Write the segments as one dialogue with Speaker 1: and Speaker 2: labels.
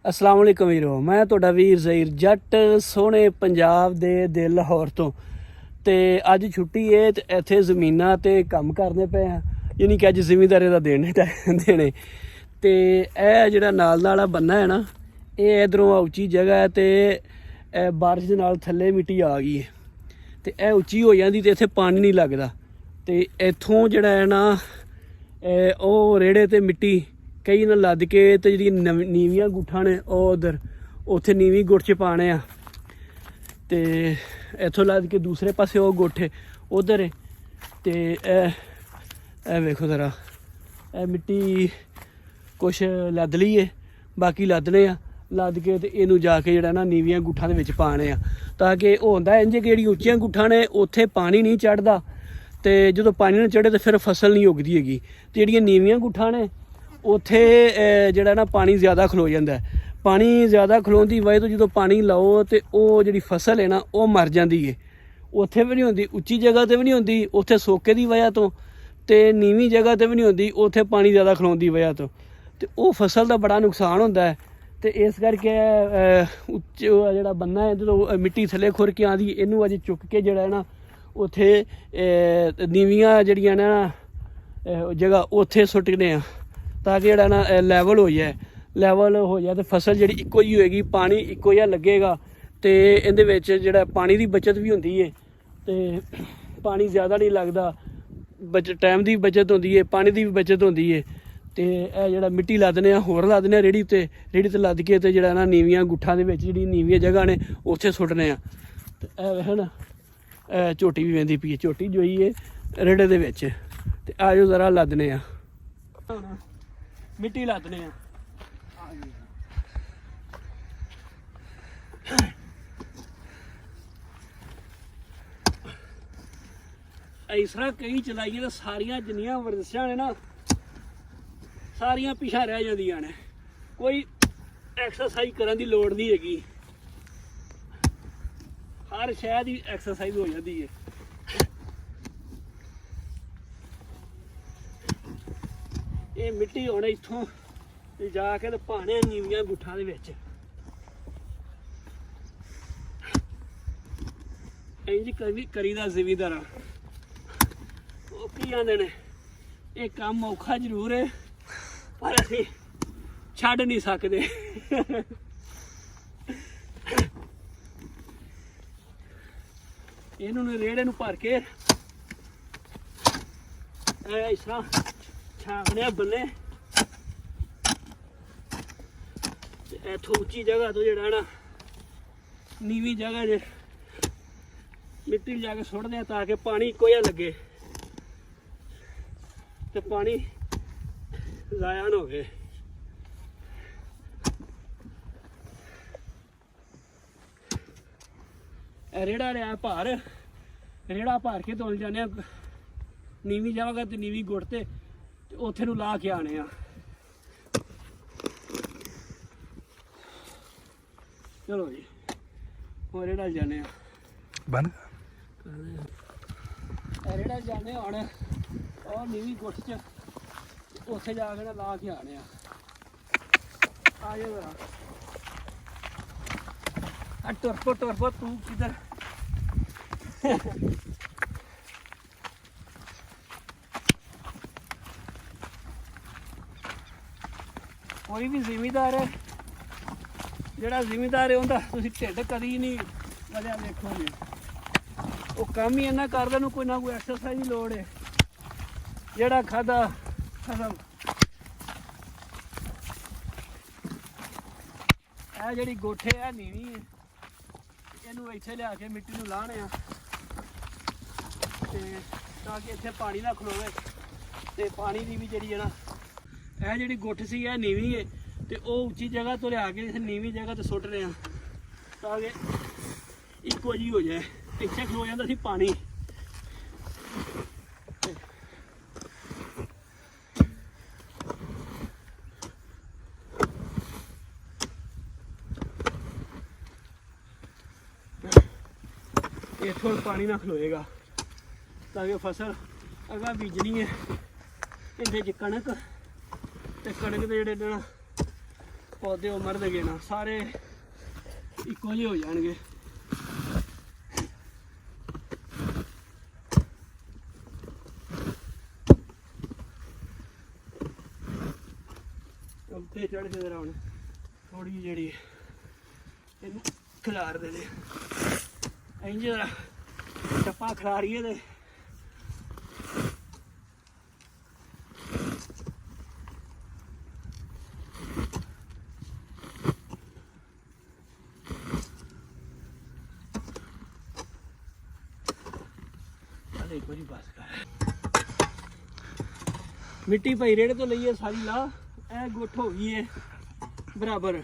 Speaker 1: अस्सलाम वालेकुम वीरो, मैं ਤੁਹਾਡਾ ਵੀਰ ਜ਼ਹੀਰ ਜੱਟ ਸੋਹਣੇ ਪੰਜਾਬ ਦੇ ਦਿਲ ਲਾਹੌਰ ਤੋਂ। ਤੇ ਅੱਜ ਛੁੱਟੀ ਏ ਤੇ ਇੱਥੇ ਜ਼ਮੀਨਾਂ ਤੇ ਕੰਮ ਕਰਨੇ ਪਏ ਆ, ਯਾਨੀ ਕਿ ਅੱਜ ਜ਼ਿਮੀਂਦਾਰੇ ਦਾ ਦੇਣੇ ਤੇ ਇਹ ਜਿਹੜਾ ਨਾਲ ਵਾਲਾ ਬੰਨਾ ਹੈ ਨਾ, ਇਹ ਇਧਰੋਂ ਉੱਚੀ ਜਗ੍ਹਾ ਹੈ ਤੇ ਬਾਰਿਸ਼ ਦੇ ਨਾਲ ਥੱਲੇ ਮਿੱਟੀ ਆ ਗਈ ਹੈ ਤੇ ਇਹ ਉੱਚੀ ਹੋ ਜਾਂਦੀ ਤੇ ਇੱਥੇ ਪਾਣੀ ਨਹੀਂ ਲੱਗਦਾ। ਤੇ ਇੱਥੋਂ ਜਿਹੜਾ ਹੈ ਨਾ ਉਹ ਰੇੜੇ ਤੇ ਮਿੱਟੀ कई ना लद के तो जी नीवियां गुट्ठा ने उधर उत्थे नीवी गुट च पाने आ ते इत्थों लद के दूसरे पासे वो गुट्ठे उधर है ते ए वेखो जरा ए मिट्टी कुछ लद ली है, बाकी लदने आ लद के ते इनू जाके जिहड़ा ना नीवियां गुट्ठां दे विच पाने आ ताकि होंदा इंज कि उच्चियां गुट्ठां ने उत्थे पानी नहीं चढ़दा ते जदों पानी ना चढ़े तो फिर फसल नहीं उगदी हैगी ते जिहड़ियां नीवियां गुट्ठां ने ਉੱਥੇ ਜਿਹੜਾ ਨਾ ਪਾਣੀ ਜ਼ਿਆਦਾ ਖਲੋ ਜਾਂਦਾ। ਪਾਣੀ ਜ਼ਿਆਦਾ ਖਲੋਣ ਦੀ ਵਜ੍ਹਾ ਤੋਂ ਜਦੋਂ ਪਾਣੀ ਲਾਓ ਤੇ ਉਹ ਜਿਹੜੀ ਫਸਲ ਹੈ ਨਾ ਉਹ ਮਰ ਜਾਂਦੀ ਹੈ। ਉੱਥੇ ਵੀ ਨਹੀਂ ਹੁੰਦੀ, ਉੱਚੀ ਜਗ੍ਹਾ 'ਤੇ ਵੀ ਨਹੀਂ ਹੁੰਦੀ, ਉੱਥੇ ਸੋਕੇ ਦੀ ਵਜ੍ਹਾ ਤੋਂ, ਤੇ ਨੀਵੀਂ ਜਗ੍ਹਾ 'ਤੇ ਵੀ ਨਹੀਂ ਹੁੰਦੀ, ਉੱਥੇ ਪਾਣੀ ਜ਼ਿਆਦਾ ਖਲੋਣ ਦੀ ਵਜ੍ਹਾ ਤੋਂ, ਤੇ ਉਹ ਫਸਲ ਦਾ ਬੜਾ ਨੁਕਸਾਨ ਹੁੰਦਾ ਹੈ। ਤੇ ਇਸ ਕਰਕੇ ਉੱਚਾ ਜਿਹੜਾ ਬੰਨਾ ਹੈ ਜਦੋਂ ਮਿੱਟੀ ਥੱਲੇ ਖੁਰ ਕੇ ਆਉਂਦੀ ਇਹਨੂੰ ਅੱਜ ਚੁੱਕ ਕੇ ਜਿਹੜਾ ਨਾ ਉੱਥੇ ਨੀਵੀਆਂ ਜਿਹੜੀਆਂ ਨਾ ਜਗ੍ਹਾ ਉੱਥੇ ਸੁੱਟਣੇ ਆ ताकि ਜਿਹੜਾ ਨਾ ਲੈਵਲ ਹੋ ਜਾਏ ਤੇ ਫਸਲ ਜਿਹੜੀ ਇੱਕੋ ਜਿਹੀ ਹੋਏਗੀ, ਪਾਣੀ ਇੱਕੋ ਜਿਹਾ ਲੱਗੇਗਾ ਤੇ ਇਹਦੇ ਵਿੱਚ ਜਿਹੜਾ ਪਾਣੀ ਦੀ ਬਚਤ ਵੀ ਹੁੰਦੀ ਹੈ ਤੇ ਪਾਣੀ ਜ਼ਿਆਦਾ ਨਹੀਂ ਲੱਗਦਾ, ਟਾਈਮ ਦੀ ਬਚਤ ਹੁੰਦੀ ਹੈ, ਪਾਣੀ ਦੀ ਵੀ ਬਚਤ ਹੁੰਦੀ ਹੈ। ਤੇ ਇਹ ਜਿਹੜਾ ਮਿੱਟੀ ਲੱਦਨੇ ਆ ਹੋਰ ਲੱਦਨੇ ਆ ਰੇੜੀ ਤੇ ਲੱਦ ਕੇ ਤੇ ਜਿਹੜਾ ਨਾ ਨੀਵੀਆਂ ਗੁੱਠਾਂ ਦੇ ਵਿੱਚ ਜਿਹੜੀ ਨੀਵੀਆਂ ਜਗ੍ਹਾ ਨੇ ਉੱਥੇ ਸੁੱਟਨੇ ਆ। ਤੇ ਇਹ ਵੇਖ ਨਾ ਝੋਟੀ ਵੀ ਵਹਿੰਦੀ ਪਈ ਹੈ, ਝੋਟੀ ਜੋਈ ਹੈ ਰੇੜੇ ਦੇ ਵਿੱਚ। ਤੇ ਆਜੋ ਜ਼ਰਾ ਲੱਦਨੇ ਆ, मिट्टी लादने इस तरह कई चलाइए तो सारिया जिन्नियां वर्जिशां ने ना सारिया पिछा रह जांदियां ने, कोई एक्सरसाइज करने की लोड़ नहीं हैगी, हर शय दी एक्सरसाइज हो जाती है। ये मिट्टी हुण इत्थों जाके ते पाने नीवियां गुट्ठां दे विच इंज करीदा जिमींदारां। ओह की आंदे ने ये काम औखा जरूर है पर असीं छड्ड नहीं सकदे। इन्हूं रेड़े नूं भर के इस तरह छाकने बन्ने इत्थों उच्ची जगह तो जिहड़ा ना नीवी जगह जे मिट्टी जाके सुट्टदे ताकि पानी इक्को जिहा लगे ते पानी जाया ना होवे। रेड़ा लिया भार, रेड़ा भर के तुल जाने नीवी जगह ते नीवी गुट ते उत्थे नूं ला के आने आ। चलो जी हुण रेड़ा जाने बन रेड़ा जाने हुण और नीवी गुट च उत्थे जाके ना ला के आने आ जाओ जरा। टुरपो तू किधर कोई भी जिमींदार है जिहड़ा जिमींदार है उहदा तुसीं ढिड कदी नहीं वधिया देखोगे, वो काम ही इन्ना करदा नूं कोई ना कोई एक्सरसाइज की लोड़ है। जिहड़ा खादा खत्म। ਇਹ ਜਿਹੜੀ ਗੋਠੇ ਆ ਨੀਵੀਂ ਹੈ, ਇਹਨੂੰ ਇੱਥੇ ਲਿਆ ਕੇ ਮਿੱਟੀ ਨੂੰ ਲਾਹਣੇ ਆ ਤੇ ਤਾਂ ਕਿ ਇੱਥੇ ਪਾਣੀ ਨਾ ਖਲੋਵੇ ਤੇ ਪਾਣੀ ਦੀ ਵੀ ਜਿਹੜੀ ਹੈ ਨਾ ਇਹ ਜਿਹੜੀ ਗੁੱਠ ਸੀ ਇਹ ਨੀਵੀਂ ਹੈ ਤੇ ਉਹ ਉੱਚੀ ਜਗ੍ਹਾ ਤੋਂ ਲਿਆ ਕੇ ਇਸ ਨੀਵੀਂ ਜਗ੍ਹਾ ਤੇ ਸੁੱਟ ਰਹੇ ਆ ਤਾਂ ਕਿ ਇੱਕੋ ਜਿਹੀ ਹੋ ਜਾਏ। ਇੱਥੇ ਖਲੋ ਜਾਂਦਾ ਸੀ ਪਾਣੀ। इत्थों पानी ना खलोएगा ताकि फसल अगर बीजनी है इंदे च कणक ते कणक दे जेह्ड़े ना ਪੌਦੇ ਉਮਰ ਦੇ ਨਾ ਸਾਰੇ ਇੱਕੋ ਜਿਹੇ ਹੋ ਜਾਣਗੇ। ਉੱਤੇ ਚੜ੍ਹ ਕੇ ਜਰਾ ਹੁਣ ਥੋੜੀ ਜਿਹੜੀ ਇਹਨੂੰ ਖਿਲਾਰ ਦੇ ਇੰਜ ਜਰਾ ਟੱਪਾ ਖਿਲਾਰੀਏ ਤੇ ਇੱਕ ਵਾਰੀ ਬਸ ਕਰ। ਮਿੱਟੀ ਭਾਈ ਰੇੜੇ ਤੋਂ ਲਈਏ ਸਾਰੀ ਲਾ, ਇਹ ਗੁੱਠ ਹੋ ਗਈ ਏ ਬਰਾਬਰ।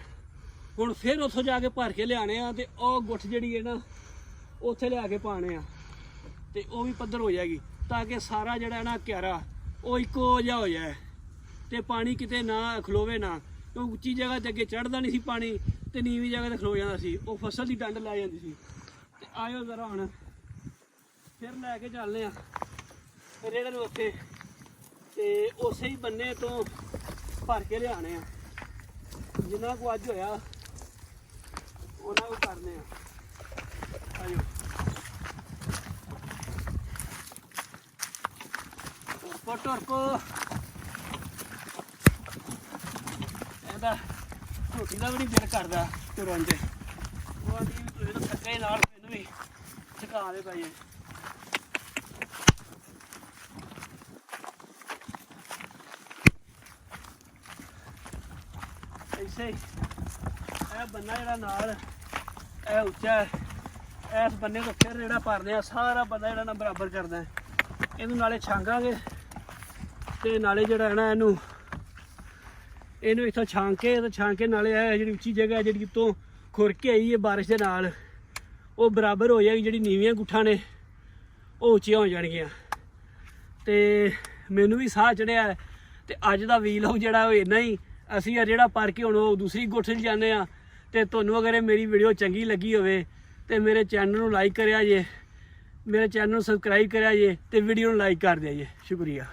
Speaker 1: ਹੁਣ ਫਿਰ ਉੱਥੋਂ ਜਾ ਕੇ ਭਰ ਕੇ ਲਿਆਣੇ ਆ ਤੇ ਉਹ ਗੁੱਠ ਜਿਹੜੀ ਹੈ ਨਾ ਉੱਥੇ ਲਿਆ ਕੇ ਪਾਣੇ ਆ ਤੇ ਉਹ ਵੀ ਪੱਧਰ ਹੋ ਜਾਏਗੀ, ਤਾਂ ਕਿ ਸਾਰਾ ਜਿਹੜਾ ਨਾ ਕਿਆਰਾ ਉਹ ਇੱਕੋ ਜਿਹਾ ਹੋ ਜਾਏ ਤੇ ਪਾਣੀ ਕਿਤੇ ਨਾ ਖਲੋਵੇ ਨਾ। ਕਿਉਂਕਿ ਉੱਚੀ ਜਗ੍ਹਾ ਤੇ ਅੱਗੇ ਚੜ੍ਹਦਾ ਨਹੀਂ ਸੀ ਪਾਣੀ ਤੇ ਨੀਵੀਂ ਜਗ੍ਹਾ ਤੇ ਖਲੋ ਜਾਂਦਾ ਸੀ, ਉਹ ਫਸਲ ਦੀ ਡੰਡ ਲੈ ਜਾਂਦੀ ਸੀ। ਤੇ ਆਇਓ ਜ਼ਰਾ ਹੁਣ ਫਿਰ ਲੈ ਕੇ ਚੱਲਦੇ ਆ ਫਿਰ ਇਹਨਾਂ ਨੂੰ ਉੱਥੇ ਤੇ ਉਸੇ ਹੀ ਬੰਨੇ ਤੋਂ ਭਰ ਕੇ ਲਿਆਣੇ ਆ। ਜਿੰਨਾ ਕੁ ਅੱਜ ਹੋਇਆ ਉਹਨਾਂ ਨੂੰ ਕਰਨੇ ਆ। ਆਜੋ ਟਰਪੋ ਇਹਦਾ ਰੋਟੀ ਦਾ ਵੀ ਨਹੀਂ ਦਿਲ ਕਰਦਾ ਤੁਰਨ ਤੇ। ਉਹ ਆਂਦੀ ਵੀ ਤੁਸੀਂ ਤਾਂ ਥੱਕੇ ਨਾਲ ਮੈਨੂੰ ਵੀ ਥਕਾ ਦੇ ਪਏ। ਐਸੇ ਇਹ ਬੰਨਾ ਜਿਹੜਾ ਨਾਲ ਇਹ ਉੱਚਾ ਹੈ, ਇਸ ਬੰਨੇ ਤੋਂ ਫਿਰ ਜਿਹੜਾ ਭਰਦੇ ਆ ਸਾਰਾ ਬੰਦਾ ਜਿਹੜਾ ਨਾ ਬਰਾਬਰ ਕਰਦਾ। ਇਹਨੂੰ ਨਾਲੇ ਛਾਂਗਾਂਗੇ ਤੇ ਨਾਲੇ ਜਿਹੜਾ ਹੈ ਨਾ ਇਹਨੂੰ ਇੱਥੋਂ ਛਾਂਗ ਕੇ ਨਾਲੇ ਇਹ ਜਿਹੜੀ ਉੱਚੀ ਜਗ੍ਹਾ ਜਿਹੜੀ ਉੱਤੋਂ ਖੁਰ ਕੇ ਆਈ ਹੈ ਬਾਰਿਸ਼ ਦੇ ਨਾਲ ਉਹ ਬਰਾਬਰ ਹੋ ਜਾਏਗੀ। ਜਿਹੜੀ ਨੀਵੀਆਂ ਗੁੱਠਾਂ ਨੇ ਉਹ ਉੱਚੀਆਂ ਹੋ ਜਾਣਗੀਆਂ। ਤੇ ਮੈਨੂੰ ਵੀ ਸਾਹ ਚੜਿਆ ਤੇ ਅੱਜ ਦਾ ਵੀਲੌਗ ਜਿਹੜਾ ਉਹ ਇੰਨਾ ਹੀ। ਅਸੀਂ ਆ ਜਿਹੜਾ ਭਰ ਕੇ ਹੁਣ ਉਹ ਦੂਸਰੀ ਗੁੱਠ 'ਚ ਜਾਂਦੇ ਆ। ਤੇ ਤੁਹਾਨੂੰ ਅਗਰ ਇਹ ਮੇਰੀ ਵੀਡੀਓ ਚੰਗੀ ਲੱਗੀ ਹੋਵੇ ਤੇ ਮੇਰੇ ਚੈਨਲ ਨੂੰ ਲਾਈਕ ਕਰਿਆ ਜੇ, ਮੇਰੇ ਚੈਨਲ ਨੂੰ ਸਬਸਕ੍ਰਾਈਬ ਕਰਿਆ ਜੇ ਤੇ ਵੀਡੀਓ ਨੂੰ ਲਾਈਕ ਕਰ ਦਿਆ ਜੇ। ਸ਼ੁਕਰੀਆ।